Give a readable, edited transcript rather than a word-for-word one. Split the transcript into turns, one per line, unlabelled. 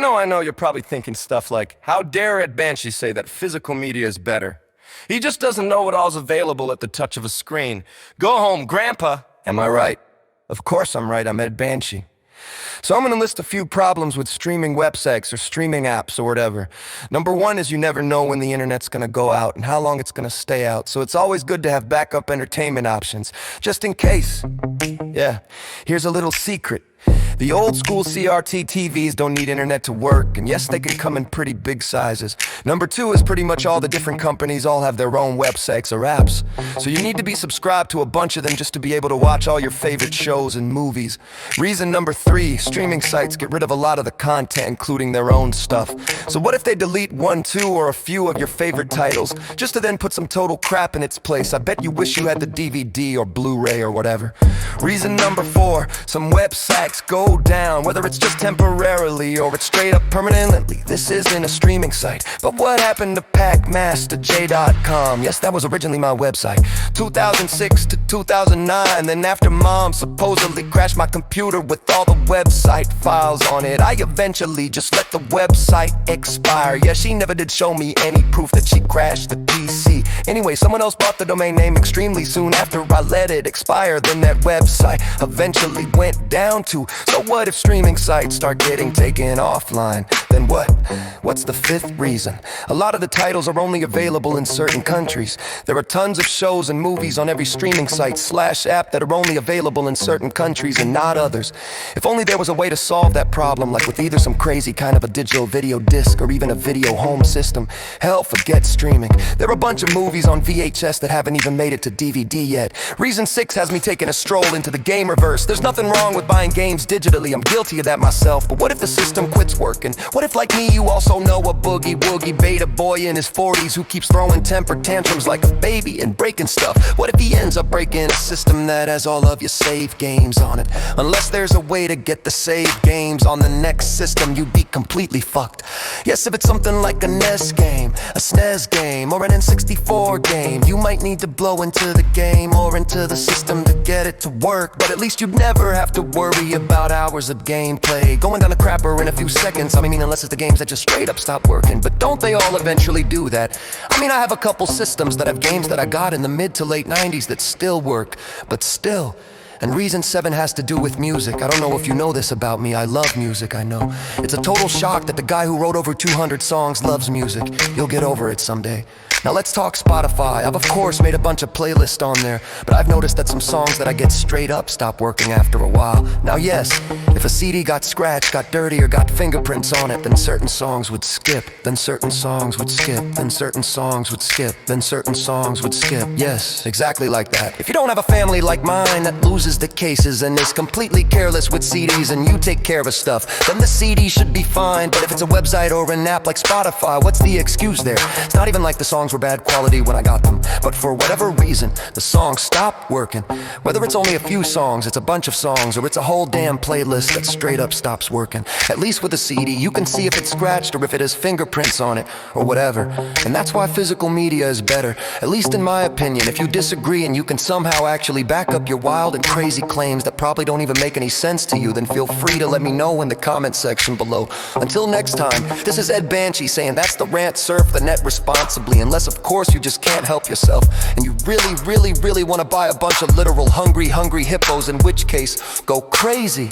I know, you're probably thinking stuff like, how dare Ed Banshee say that physical media is better? He just doesn't know what all's available at the touch of a screen. Go home, Grandpa. Am I right? Of course I'm right, I'm Ed Banshee. So I'm going to list a few problems with streaming websites or streaming apps or whatever. Number one is you never know when the internet's going to go out and how long it's going to stay out. So it's always good to have backup entertainment options, just in case. Yeah, here's a little secret. The old school CRT TVs don't need internet to work, and yes, they can come in pretty big sizes. Number two is pretty much all the different companies all have their own websites or apps. So you need to be subscribed to a bunch of them just to be able to watch all your favorite shows and movies. Reason number three, streaming sites get rid of a lot of the content, including their own stuff. So what if they delete one, two, or a few of your favorite titles, just to then put some total crap in its place? I bet you wish you had the DVD or Blu-ray or whatever. Reason number four, some websites go down, whether it's just temporarily or it's straight up permanently. This isn't a streaming site, but what happened to PackMasterJ.com? Yes, that was originally my website. 2006 to 2009, then after Mom supposedly crashed my computer with all the website files on it, I eventually just let the website expire. Yeah, she never did show me any proof that she crashed the PC. Anyway, someone else bought the domain name extremely soon after I let it expire. Then that website eventually went down too. So what if streaming sites start getting taken offline? Then what? What's the fifth reason? A lot of the titles are only available in certain countries. There are tons of shows and movies on every streaming site / app that are only available in certain countries and not others. If only there was a way to solve that problem, like with either some crazy kind of a digital video disc or even a video home system. Hell, forget streaming. There are a bunch of movies on VHS that haven't even made it to DVD yet. Reason 6 has me taking a stroll into the gamerverse. There's nothing wrong with buying games digitally, I'm guilty of that myself. But what if the system quits working? What if, like me, you also know a boogie woogie beta boy in his 40s who keeps throwing temper tantrums like a baby and breaking stuff? What if he ends up breaking a system that has all of your save games on it? Unless there's a way to get the save games on the next system, you'd be completely fucked. Yes, if it's something like a NES game, a SNES game, or an N64 game, you might need to blow into the game or into the system to get it to work. But at least you'd never have to worry about hours of gameplay going down the crapper in a few seconds. I mean, unless it's the games that just straight up stop working. But don't they all eventually do that? I mean, I have a couple systems that have games that I got in the mid to late 90s that still work, but still. And reason 7 has to do with music. I don't know if you know this about me, I love music, I know. It's a total shock that the guy who wrote over 200 songs loves music. You'll get over it someday. Now let's talk Spotify. I've of course made a bunch of playlists on there, but I've noticed that some songs that I get straight up stop working after a while. Now yes, if a CD got scratched, got dirty, or got fingerprints on it, then certain songs would skip, then certain songs would skip, then certain songs would skip, then certain songs would skip. Yes, exactly like that. If you don't have a family like mine that loses the cases and is completely careless with CDs and you take care of stuff, then the CD should be fine. But if it's a website or an app like Spotify, what's the excuse there? It's not even like the songs were bad quality when I got them, but for whatever reason, the songs stopped working. Whether it's only a few songs, it's a bunch of songs, or it's a whole damn playlist that straight up stops working. At least with a CD, you can see if it's scratched or if it has fingerprints on it, or whatever. And that's why physical media is better, at least in my opinion. If you disagree and you can somehow actually back up your wild and crazy claims that probably don't even make any sense to you, then feel free to let me know in the comment section below. Until next time, this is Ed Banshee saying that's the rant. Surf the net responsibly, unless of course you just can't help yourself and you really want to buy a bunch of literal hungry hippos, in which case go crazy.